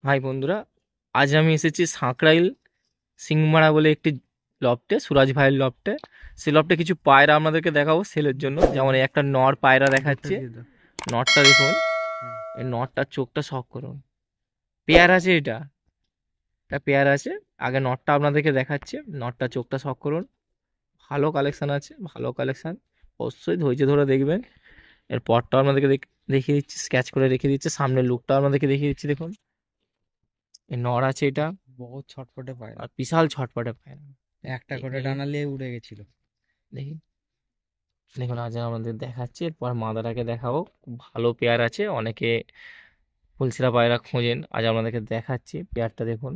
High বন্ধুরা, আজ আমি এসেছি সাঁকরাইল সিংমারা বলে একটি লফটে, সুরাজ ভাইয়ের লফটে। সেই লফটে কিছু পায়রা আপনাদেরকে দেখাবো সেলের জন্য। যেমন এই একটা নর পায়রা দেখাচ্ছে। নরটা দেখুন, এই নরটার চোখটা শখ করুন। পেয়ার আছে, এটা পেয়ার আছে। আগে নরটা আপনাদেরকে দেখাচ্ছে, নরটা চোখটা শখ করুন। ভালো কালেকশন আছে, ভালো কালেকশন। অবশ্যই ধৈর্য ধরে দেখবেন। এর পরটা আপনাদেরকে দেখিয়ে দিচ্ছি, স্কেচ করে রেখে দিচ্ছে। সামনের লুকটা আপনাদেরকে দেখিয়ে দিচ্ছি, দেখুন। এই নর আছে এটা, বহুত ছটফটে পায়রা। আর বিশাল ছটপটে পায়রা। একটা করে টানালে উড়ে গেছিল। দেখি, দেখুন আজ আমাদের দেখাচ্ছি। এরপর মাদাটাকে দেখাবো। খুব ভালো পেয়ার আছে, অনেকে ফুলশিরা পায়রা খোঁজেন, আজ আপনাদেরকে দেখাচ্ছি। পেয়ারটা দেখুন,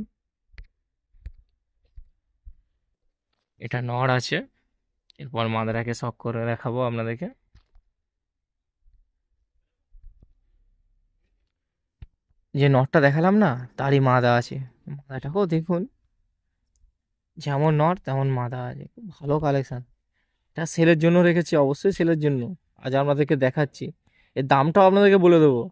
এটা নর আছে। এরপর মাদাটাকে শখ করে দেখাবো আপনাদেরকে। যে নরটা দেখালাম না, তারই মাদা আছে। মাদাটাকেও দেখুন, যেমন নর তেমন মাদা আছে। খুব ভালো কালেকশন। এটা সেলের জন্য রেখেছি, অবশ্যই সেলের জন্য। আজ আপনাদেরকে দেখাচ্ছি। এর দামটাও আপনাদেরকে বলে দেবো।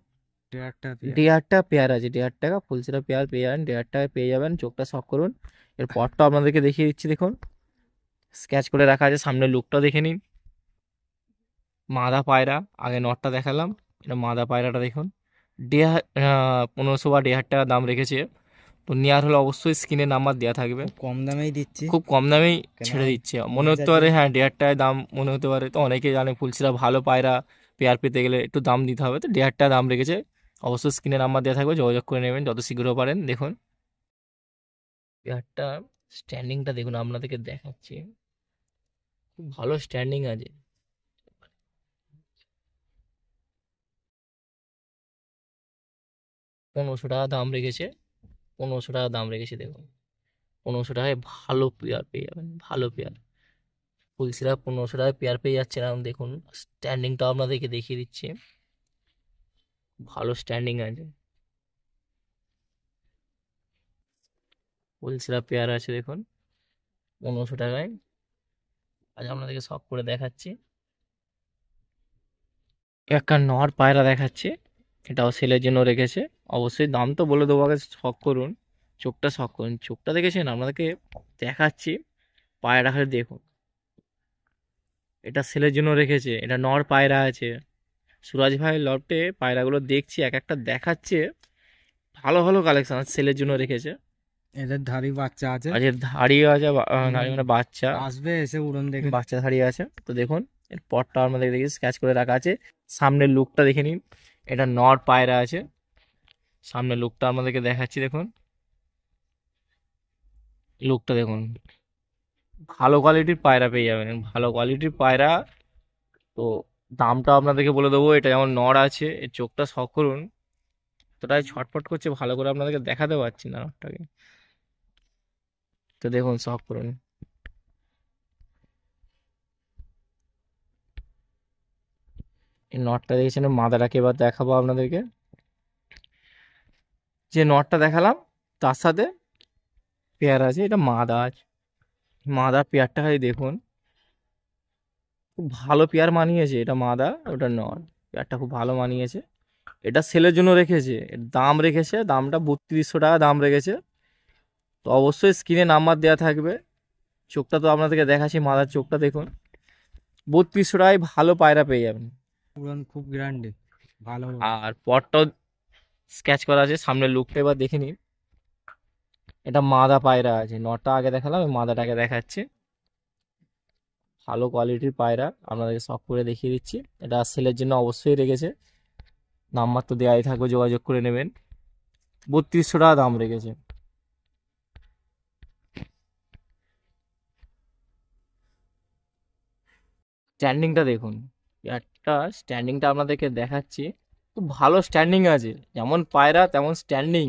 একটা 1.5 পেয়ার আছে, 1.5 টাকা ফুলসেরা পেয়ার পেয়ে যাবেন। 1.5 টাকায় পেয়ে যাবেন, চোখটা শখ করুন। এর পরটা আপনাদেরকে দেখিয়ে দিচ্ছি, দেখুন। স্কেচ করে রাখা আছে, সামনের লুকটা দেখে নিন। মাদা পায়রা, আগে নটটা দেখালাম। এটা মাদা পায়রাটা দেখুন। 1500 বা 1.5 টাকা দাম রেখেছে। তো নেওয়ার হলে অবশ্যই স্ক্রিনে নাম্বার দেওয়া থাকবে। খুব কম দামেই দিচ্ছি। খুব কম দামেই কেন ছেড়ে দিচ্ছে, মনে নিয়ে হতে যাচ্ছে। পারে হ্যাঁ 1.5 টাকায় দাম মনে হতে পারে। তো অনেকে জানে ফুলসেরা ভালো পায়রা পেয়ার পেতে গেলে একটু দাম দিতে হবে, তো 1.5 টাকা দাম রেখেছে। অবশ্যই স্ক্রিনে নাম্বার দেওয়া থাকবে, যোগাযোগ করে নেবেন যত শীঘ্র পারেন। দেখুন পেয়ারটা, স্ট্যান্ডিংটা দেখুন, আপনাদেরকে দেখাচ্ছি। খুব ভালো স্ট্যান্ডিং আছে। 1500 টাকা দাম রেখেছে, 1500 টাকা দাম রেখেছে। দেখুন 1500 টাকায় ভালো পেয়ার পেয়ে যাবেন, ভালো পেয়ার। ফুলসিরা 1500 টাকায় পেয়ার পেয়ে যাচ্ছেন। এখন দেখুন স্ট্যান্ডিংটা আপনাদেরকে দেখিয়ে দিচ্ছি। ভালো স্ট্যান্ডিং আছে, ফুলসিরা পেয়ার আছে দেখুন 1500 টাকায়। আজ আপনাদেরকে শখ করে দেখাচ্ছি। একটা নর পায়রা দেখাচ্ছে, এটাও সেলের জন্য রেখেছে। অবশ্যই দাম তো বলে দেবো, আগে শখ করুন, চোখটা শখ করুন। চোখটা দেখেছেন, আপনাদেরকে দেখাচ্ছি। পায়রা খালি দেখুন, এটা সেলের জন্য রেখেছে। এটা নর পায়রা আছে। সুরাজ ভাইয়ের লফটে পায়রাগুলো দেখছি, এক একটা দেখাচ্ছে। ভালো ভালো কালেকশন আছে, সেলের জন্য রেখেছে। এদের ধাড়ি বাচ্চা আছে। আজ এর ধাড়ি আছে, ধাড়ি উড়ন মানে বাচ্চা, আসবে, এসে উড়ন দেখে। বাচ্চা ধাড়ি আছে। তো দেখুন এর পরটা আমাদের দেখি স্ক্যাচ করে রাখা আছে। সামনের লুকটা দেখে নিন। এটা নর পায়রা আছে। সামনের লুকটা আমাদেরকে দেখাচ্ছি, দেখুন। লুকটা দেখুন, ভালো কোয়ালিটির পায়রা পেয়ে যাবেন, ভালো কোয়ালিটির পায়রা। তো দামটা আপনাদেরকে বলে দেবো। এটা যেমন নর আছে, এর চোখটা শখ করুন। তোটাই ছটফট করছে, ভালো করে আপনাদেরকে দেখাতে পারছি না নরটাকে। তো দেখুন শখ করুন। এই নটটা দেখেছেন, মাদাটাকে এবার দেখাবো আপনাদেরকে। যে নটটা দেখালাম, তার সাথে পেয়ার আছে, এটা মাদা আছে। মাদা পেয়ারটা খালি দেখুন, খুব ভালো পেয়ার মানিয়েছে। এটা মাদা, ওটা নর। পেয়ারটা খুব ভালো মানিয়েছে। এটা সেলের জন্য রেখেছে, এর দাম রেখেছে, দামটা 3200 টাকা দাম রেখেছে। তো অবশ্যই স্ক্রিনে নাম্বার দেওয়া থাকবে। চোখটা তো আপনাদেরকে দেখাচ্ছি, মাদার চোখটা দেখুন। 3200 টাকায় ভালো পায়রা পেয়ে যাবেন। উড়ন খুব গ্র্যান্ডে, ভালো। আর পরটাও স্কেচ করা আছে, সামনের লুকটা এবার দেখে নিন। এটা মাদা পায়রা আছে, নটা আগে দেখালাম, এই মাদাটাকে দেখাচ্ছে। ভালো কোয়ালিটির পায়রা, আপনাদেরকে শখ করে দেখিয়ে দিচ্ছি। এটা সেলের জন্য অবশ্যই রেখেছে। নাম্বার তো দেওয়াই থাকবে, যোগাযোগ করে নেবেন। 3200 টাকা দাম রেখেছে। স্ট্যান্ডিংটা দেখুন, একটা স্ট্যান্ডিংটা আপনাদেরকে দেখাচ্ছি। খুব ভালো স্ট্যান্ডিং আছে, যেমন পায়রা তেমন স্ট্যান্ডিং।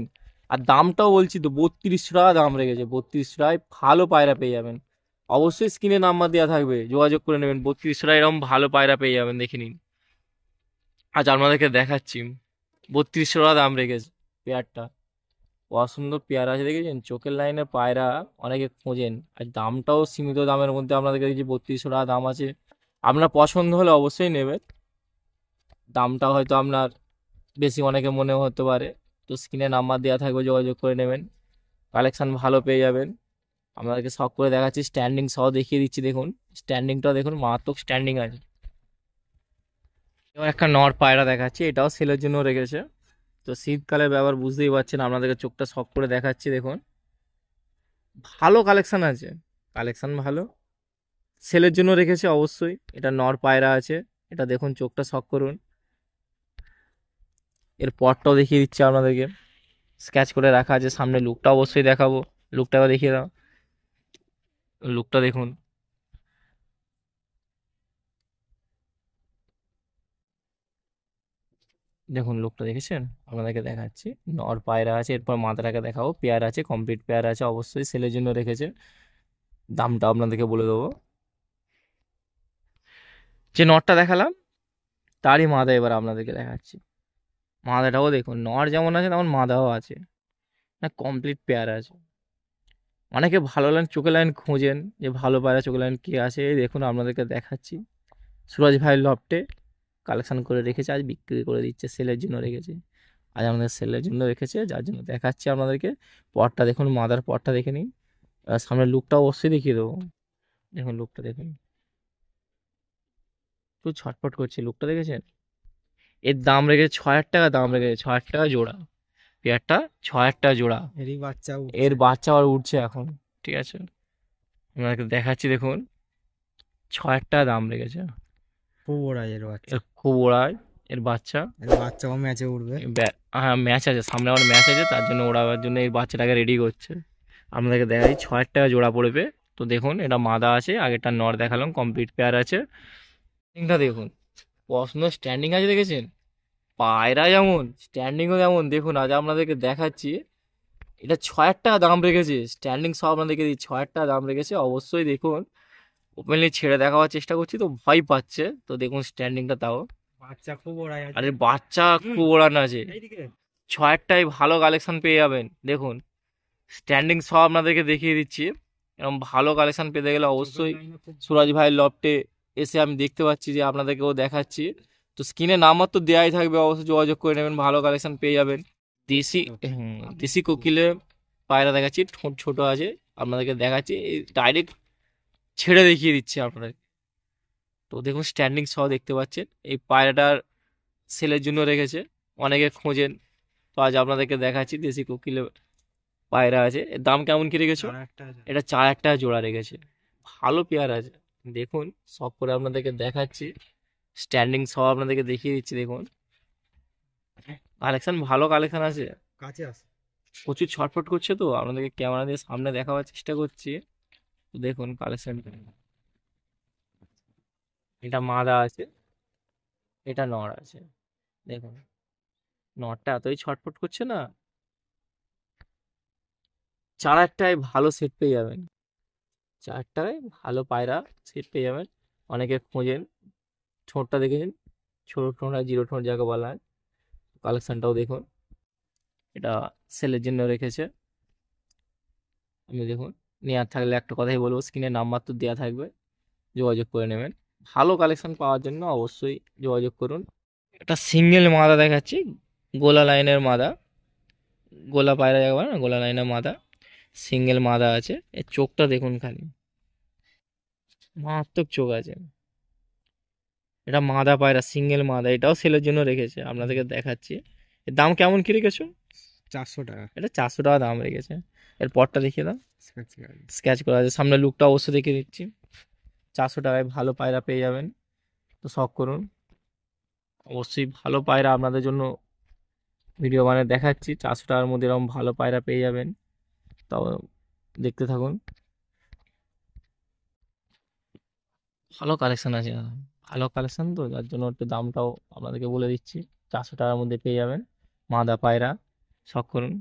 আর দামটাও বলছি তো, 3200 টাকা দাম রেখেছে। 3200 টাকায় ভালো পায়রা পেয়ে যাবেন। অবশ্যই স্ক্রিনে নাম্বার দেওয়া থাকবে, যোগাযোগ করে নেবেন। 3200 টাকা এরকম ভালো পায়রা পেয়ে যাবেন, দেখে নিন। আজ আপনাদেরকে দেখাচ্ছি। 3200 টাকা দাম রেখেছে পেয়ারটা। অসুন্দর পেয়ারা আছে, দেখেছেন? চোখের লাইনে পায়রা অনেকে খোঁজেন। আর দামটাও সীমিত দামের মধ্যে আপনাদেরকে দিচ্ছি, 3200 টাকা দাম আছে। আপনার পছন্দ হলে অবশ্যই নেবেন। দামটা হয়তো আপনার বেশি অনেকে মনে হতে পারে, তো স্ক্রিনে নাম্বার দেওয়া থাকবে, যোগাযোগ করে নেবেন, কালেকশন ভালো পেয়ে যাবেন। আপনাদেরকে শখ করে দেখাচ্ছি, স্ট্যান্ডিং সহ দেখিয়ে দিচ্ছি। দেখুন স্ট্যান্ডিংটা দেখুন, মারাত্মক স্ট্যান্ডিং আছে। এবার একটা নর পায়রা দেখাচ্ছি, এটাও সেলের জন্য রেখেছে। তো শীতকালের ব্যাপার বুঝতেই পারছেন, আপনাদেরকে চোখটা শখ করে দেখাচ্ছি। দেখুন ভালো কালেকশন আছে, কালেকশন ভালো, সেলের জন্য রেখেছে অবশ্যই। এটা নর পায়রা আছে, এটা দেখুন চোখটা শখ করুন। এর পরটাও দেখিয়ে দিচ্ছি আপনাদেরকে, স্কেচ করে রাখা আছে। সামনে লুকটা অবশ্যই দেখাবো, লুকটাও দেখিয়ে দাও, লুকটা দেখুন। দেখুন লুকটা দেখেছেন, আপনাদেরকে দেখাচ্ছি। নর পায়রা আছে, এরপর মাথাটাকে দেখাবো। পেয়ার আছে, কমপ্লিট পেয়ার আছে, অবশ্যই সেলের জন্য রেখেছে। দামটা আপনাদেরকে বলে দেবো। যে নরটা দেখালাম তারই মাদা এবার আপনাদেরকে দেখাচ্ছি। মাদাটাও দেখুন, নর যেমন আছে তেমন মাদাও আছে, না কমপ্লিট পেয়ার আছে। অনেকে ভালো লাইন চোখে লাইন খোঁজেন, যে ভালো পায়রা চোখে লাইন কে আছে, এই দেখুন আপনাদেরকে দেখাচ্ছি। সুরজ ভাইয়ের লফটে কালেকশন করে রেখেছে, আজ বিক্রি করে দিচ্ছে, সেলের জন্য রেখেছে। আজ আমাদের সেলের জন্য রেখেছে, যার জন্য দেখাচ্ছি আপনাদেরকে। পরটা দেখুন, মাদার পরটা দেখে নিন। সামনের লুকটা অবশ্যই দেখিয়ে দেবো। দেখুন লুকটা দেখুন, একটু ছটফট করছে, লুকটা দেখেছেন। এর দাম রেখেছে 6,000 টাকা, দাম রেখেছে 6,000 টাকা জোড়া। পেয়ারটা 6,000 টাকা জোড়া। এরই বাচ্চা এর উঠছে। বাচ্চা আর উঠছে এখন, ঠিক আছে। আপনাদেরকে দেখাচ্ছি, দেখুন 6,000 টাকা দাম রেখেছে। খুব ওড়ায় এর বাচ্চা। এর খুব ওড়ায়, এর বাচ্চা। এর বাচ্চাও ম্যাচে উঠবে। হ্যাঁ ম্যাচ আছে সামনে, আমার ম্যাচ আছে, তার জন্য ওড়াবার জন্য এই বাচ্চাটাকে রেডি করছে। আপনাদেরকে দেখাই, 6,000 টাকা জোড়া পড়বে। তো দেখুন এটা মাদা আছে, আগেরটা নর দেখালাম, কমপ্লিট পেয়ার আছে। স্ট্যান্ডিংটা দেখুন, প্রশ্ন স্ট্যান্ডিং আছে দেখেছেন, পায়রা যেমন স্ট্যান্ডিংও যেমন। দেখুন আজ আপনাদেরকে দেখাচ্ছি, এটা 6,000 টাকা দাম রেখেছে, স্ট্যান্ডিং সব আপনাদেরকে দিই 6,000 টাকা দাম রেখেছে। অবশ্যই দেখুন, ওপেনলি ছেড়ে দেখাবার চেষ্টা করছি তো ভয় পাচ্ছে, তো দেখুন স্ট্যান্ডিংটা তাও। বাচ্চা খুব ওড়ায় আছে। আরে বাচ্চা খুব ওড়ানো আছে, এইদিকে 6,000 টাকায় ভালো কালেকশন পেয়ে যাবেন। দেখুন স্ট্যান্ডিং সব আপনাদেরকে দেখিয়ে দিচ্ছি। এরকম ভালো কালেকশন পেতে গেলে অবশ্যই সুরাজ ভাইয়ের লফটে এসে আমি দেখতে পাচ্ছি, যে আপনাদেরকেও দেখাচ্ছি। তো স্ক্রিনে নাম্বার তো দেওয়াই থাকবে, অবশ্যই যোগাযোগ করে নেবেন, ভালো কালেকশন পেয়ে যাবেন। দেশি দেশি কোকিলে পায়রা দেখাচ্ছি, ঠোঁট ছোট আছে, আপনাদেরকে দেখাচ্ছি, ডাইরেক্ট ছেড়ে দেখিয়ে দিচ্ছি আপনাদের। তো দেখুন স্ট্যান্ডিং সহ দেখতে পাচ্ছেন, এই পায়রাটার সেলের জন্য রেখেছে, অনেকে খোঁজেন। তো আজ আপনাদেরকে দেখাচ্ছি, দেশি কোকিলে পায়রা আছে। এর দাম কেমন কি রেখেছো? আর একটা আছে। এটা 4,000 টাকা জোড়া রেখেছে, ভালো পেয়ার আছে। দেখুন সব করে আপনাদেরকে দেখাচ্ছি, স্ট্যান্ডিং সহ আপনাদেরকে দেখিয়ে দিচ্ছি। দেখুন কালেকশন ভালো কালেকশন আছে, কাছে আছে। প্রচুর ছটফট করছে, তো আপনাদেরকে ক্যামেরা দিয়ে সামনে দেখাবার চেষ্টা করছি। তো দেখুন কালেকশন, এটা মাদা আছে, এটা নর আছে। দেখুন নরটা এতই ছটফট করছে না, 4,000 টাকায় ভালো সেট পেয়ে যাবেন। 4,000 টাকায় ভালো পায়রা সেট পেয়ে যাবেন। অনেকে খোঁজেন, ঠোঁটটা দেখেছেন, ছোট ঠোঁট আর জিরো ঠোঁট যাকে বলা হয়। কালেকশনটাও দেখুন, এটা সেলের জন্য রেখেছে। আপনি দেখুন, নেওয়ার থাকলে একটা কথাই বলবো, স্ক্রিনে নাম্বার তো দেওয়া থাকবে, যোগাযোগ করে নেবেন। ভালো কালেকশন পাওয়ার জন্য অবশ্যই যোগাযোগ করুন। একটা সিঙ্গেল মাদা দেখাচ্ছি, গোলা লাইনের মাদা, গোলা পায়রা যাবে না, গোলা লাইনের মাদা, সিঙ্গেল মাদা আছে। এর চোখটা দেখুন খালি, মারাত্মক চোখ আছে। এটা মাদা পায়রা, সিঙ্গেল মাদা, এটাও সেলের জন্য রেখেছে, আপনাদেরকে দেখাচ্ছি। এর দাম কেমন কি রেখেছো? 400 টাকা। এটা 400 টাকা দাম রেখেছে। এর পরটা দেখিয়ে দাও, স্ক্র্যাচ গাড়ি। স্কেচ করা আছে, সামনে লুকটা অবশ্যই দেখিয়ে দিচ্ছি। 400 টাকায় ভালো পায়রা পেয়ে যাবেন, তো শখ করুন। অবশ্যই ভালো পায়রা আপনাদের জন্য ভিডিও বানিয়ে দেখাচ্ছি, 400 টাকার মধ্যে এরকম ভালো পায়রা পেয়ে যাবেন, তাও দেখতে থাকুন। ভালো কালেকশন আছে দাদা, ভালো কালেকশন, তো যার জন্য একটু দামটাও আপনাদেরকে বলে দিচ্ছি, 400 টাকার মধ্যে পেয়ে যাবেন মাদা পায়রা, শখ করুন।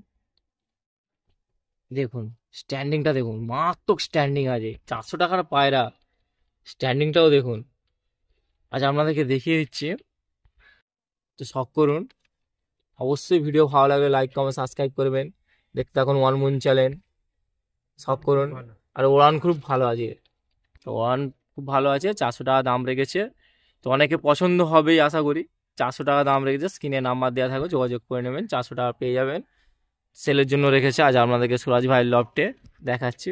দেখুন স্ট্যান্ডিংটা দেখুন, মারাত্মক স্ট্যান্ডিং আছে, 400 টাকার পায়রা, স্ট্যান্ডিংটাও দেখুন। আজ আপনাদেরকে দেখিয়ে দিচ্ছি, তো শখ করুন। অবশ্যই ভিডিও ভালো লাগলে লাইক কমেন্ট সাবস্ক্রাইব করবেন, দেখতে থাকুন ওয়ান মুন চ্যানেল, শখ করুন। ভালো। আর ওড়ান খুব ভালো আছে, তো ওড়ান খুব ভালো আছে, 400 টাকা দাম রেখেছে। তো অনেকে পছন্দ হবেই আশা করি, 400 টাকা দাম রেখেছে, স্ক্রিনে নাম্বার দেওয়া থাকবে, যোগাযোগ করে নেবেন, 400 টাকা পেয়ে যাবেন। সেলের জন্য রেখেছে। আজ আপনাদেরকে সুরাজ ভাইয়ের লফটে দেখাচ্ছি।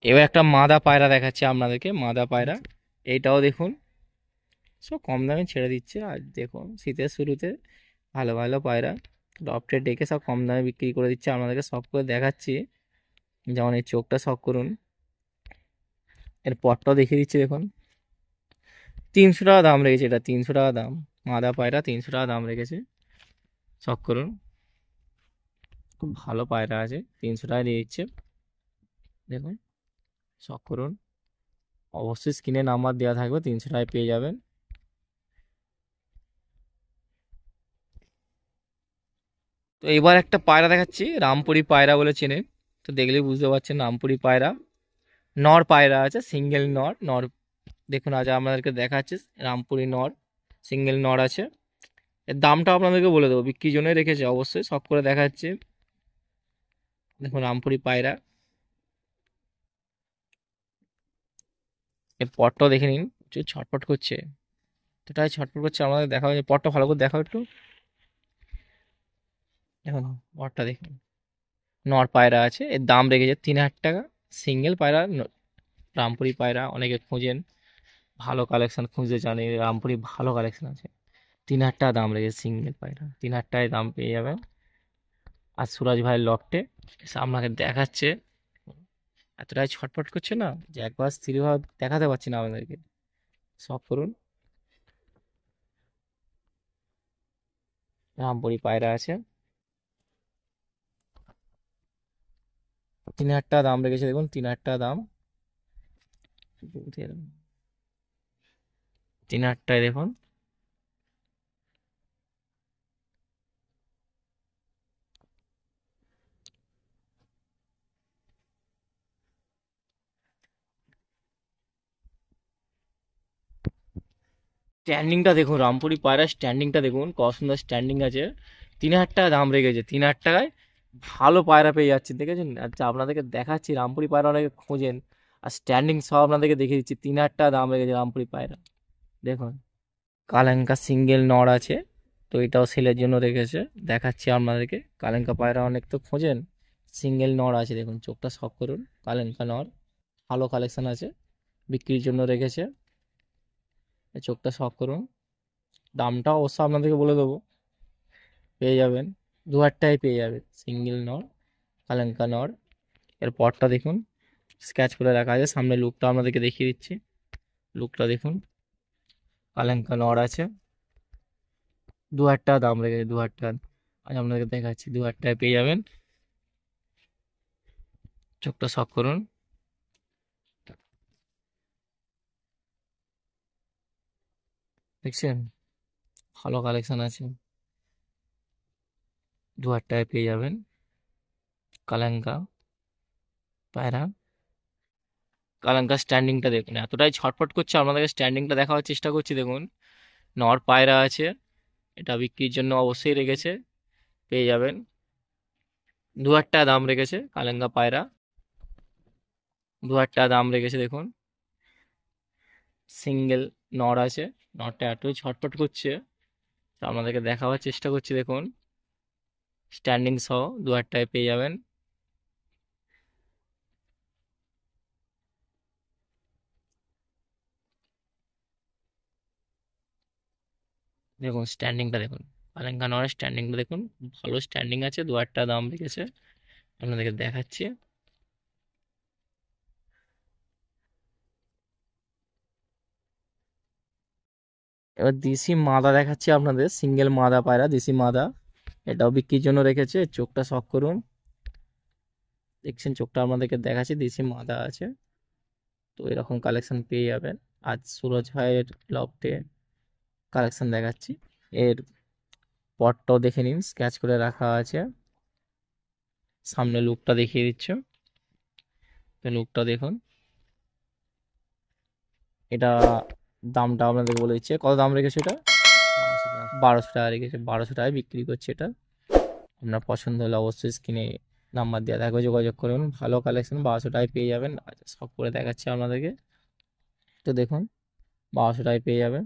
এবার একটা মাদা পায়রা দেখাচ্ছি আপনাদেরকে, মাদা পায়রা। এইটাও দেখুন সব কম দামে ছেড়ে দিচ্ছে। আর দেখুন শীতের শুরুতে ভালো ভালো পায়রা লফটে ডেকে সব কম দামে বিক্রি করে দিচ্ছে, আপনাদেরকে সব করে দেখাচ্ছি। যেমন এই চোখটা শখ করুন, এর পরটাও দেখিয়ে দিচ্ছি দেখুন। 300 টাকা দাম রেখেছে, এটা 300 টাকা দাম। মাদা পায়রা 300 টাকা দাম রেখেছে, শখ করুন। খুব ভালো পায়রা আছে, 300 টাকা দিয়ে দিচ্ছে দেখুন, শখ করুন। অবশ্যই স্ক্রিনে নাম্বার দেওয়া থাকবে, 300 টাকায় পেয়ে যাবেন। তো এবার একটা পায়রা দেখাচ্ছি, রামপুরি পায়রা বলে চেনে, তো দেখলেই বুঝতে পারছেন রামপুরি পায়রা। নর পায়রা আছে, সিঙ্গেল নর। নর দেখুন আজ আপনাদেরকে দেখাচ্ছে, রামপুরি নর, সিঙ্গেল নর আছে। এর দামটা আপনাদেরকে বলে দেবো, বিক্রির জন্যই রেখেছে, অবশ্যই শখ করে দেখাচ্ছে। দেখুন রামপুরি পায়রা, এর পটটাও দেখে নিন, প্রচুর ছটফট করছে, এতটাই ছটফট করছে। আমাদের দেখা হচ্ছে, পটটা ভালো করে দেখাও একটু। দেখুন পটটা দেখুন, নর পায়রা আছে, এর দাম রেখেছে 3000 টাকা। সিঙ্গেল পায়রা, রামপুরি পায়রা অনেকে খোঁজেন, ভালো কালেকশন খুঁজতে চান, এই রামপুরি ভালো কালেকশন আছে। 3000 টাকা দাম রেখেছে সিঙ্গেল পায়রা, 3000 টাকায় দাম পেয়ে যাবেন। আর সুরাজ ভাইয়ের লফটে এসে আপনাকে দেখাচ্ছে, এতটাই ছটফট করছে না যে একবার স্থিরভাবে দেখাতে পারছি না আপনাদেরকে। সব করুন, রামপুরি পায়রা আছে, 3000 টাকা দাম রেখেছে দেখুন, 3000 টাকা দাম। 3000 টাকায় দেখুন। স্ট্যান্ডিংটা দেখুন, রামপুরি পায়রা স্ট্যান্ডিংটা দেখুন, কত সুন্দর স্ট্যান্ডিং আছে। 3000 টাকা দাম রেখেছে, 3000 টাকায় ভালো পায়রা পেয়ে যাচ্ছে, দেখেছেন। আচ্ছা আপনাদেরকে দেখাচ্ছি, রামপুরি পায়রা অনেকে খোঁজেন, আর স্ট্যান্ডিং সব আপনাদেরকে দেখিয়ে দিচ্ছি। 3000 টাকা দাম রেখেছে রামপুরি পায়রা দেখুন। কালাঙ্কা সিঙ্গেল নর আছে, তো এটাও সেলের জন্য রেখেছে, দেখাচ্ছি আপনাদেরকে। কালাঙ্কা পায়রা অনেক তো খোঁজেন, সিঙ্গেল নর আছে দেখুন, চোখটা শখ করুন। কালাঙ্কা নর ভালো কালেকশন আছে, বিক্রির জন্য রেখেছে, এই চোখটা শখ করুন। দামটা অবশ্য আপনাদেরকে বলে দেবো, পেয়ে যাবেন 2000 টাকায় পেয়ে যাবেন সিঙ্গেল নর, কালাঙ্কা নর। এর পরটা দেখুন, স্ক্যাচ করে রাখা আছে, সামনে লুকটা আপনাদেরকে দেখিয়ে দিচ্ছি, লুকটা দেখুন। কালাঙ্কা নর আছে, 2000 টাকা দাম রেখেছে, 2000 টাকা। আজ আপনাদেরকে দেখাচ্ছি, 2000 টাকায় পেয়ে যাবেন, চোখটা শখ করুন। দেখছেন ভালো কালেকশন আছে, 2000 টাকায় পেয়ে যাবেন কালাঙ্কা পায়রা। কালাঙ্কা স্ট্যান্ডিংটা দেখুন, এতটাই ছটফট করছে, আপনাদেরকে স্ট্যান্ডিংটা দেখাবার চেষ্টা করছি দেখুন। নর পায়রা আছে, এটা বিক্রির জন্য অবশ্যই রেখেছে, পেয়ে যাবেন। 2000 টাকা দাম রেখেছে কালাঙ্কা পায়রা, 2000 টাকা দাম রেখেছে দেখুন। সিঙ্গেল নর আছে, নরটা এতই ছটফট করছে, তো আপনাদেরকে দেখাবার চেষ্টা করছি দেখুন। স্ট্যান্ডিং সহ 2000 টাকায় পেয়ে যাবেন। দেখুন স্ট্যান্ডিংটা দেখুন, কালাঙ্কা নরের স্ট্যান্ডিংটা দেখুন, ভালো স্ট্যান্ডিং আছে, 2000 টাকা দাম রেখেছে, আপনাদেরকে দেখাচ্ছি। এবার দেশি মাদা দেখাচ্ছি আপনাদের, সিঙ্গেল মাদা পায়রা, দেশি মাদা, এটাও বিক্রির জন্য রেখেছে, চোখটা শখ করুন। দেখছেন চোখটা আপনাদেরকে দেখাচ্ছি, দেশি মাদা আছে, তো এরকম কালেকশন পেয়ে যাবেন। আজ সুরজ ভাইয়ের লফটে কালেকশন দেখাচ্ছি। এর পটটাও দেখে নিন, স্ক্যাচ করে রাখা আছে, সামনে লুকটা দেখিয়ে দিচ্ছে, তো লুকটা দেখুন। এটা দামটা আপনাদেরকে বলে দিচ্ছে, কত দাম রেখেছে এটা, 1200 টাকা রেখেছে, 1200 টাকায় বিক্রি করছে এটা। আপনার পছন্দ হলে অবশ্যই স্ক্রিনে নাম্বার দেওয়া থাকবে, যোগাযোগ করুন। ভালো কালেকশন 1200 টাকায় পেয়ে যাবেন। আচ্ছা, সব করে দেখাচ্ছি আপনাদেরকে। তো দেখুন, 1200 টাকায় পেয়ে যাবেন।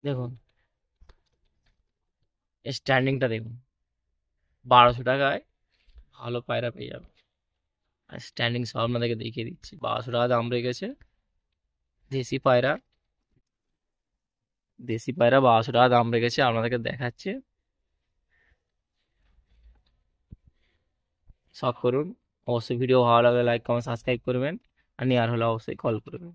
দেখুন স্ট্যান্ডিংটা দেখুন, 1200 টাকায় ভালো পায়রা পেয়ে যাবেন। আর স্ট্যান্ডিং সব আপনাদেরকে দেখিয়ে দিচ্ছি। 1200 টাকা দাম রেখেছে। দেশি পায়রা, দেশি পায়রা 1200 টাকা দাম রেখেছে, আপনাদেরকে দেখাচ্ছে। শখ করুন। অবশ্যই ভিডিও ভালো লাগলে লাইক কমেন্ট সাবস্ক্রাইব করবেন। আর নেওয়ার হলে অবশ্যই কল করবেন।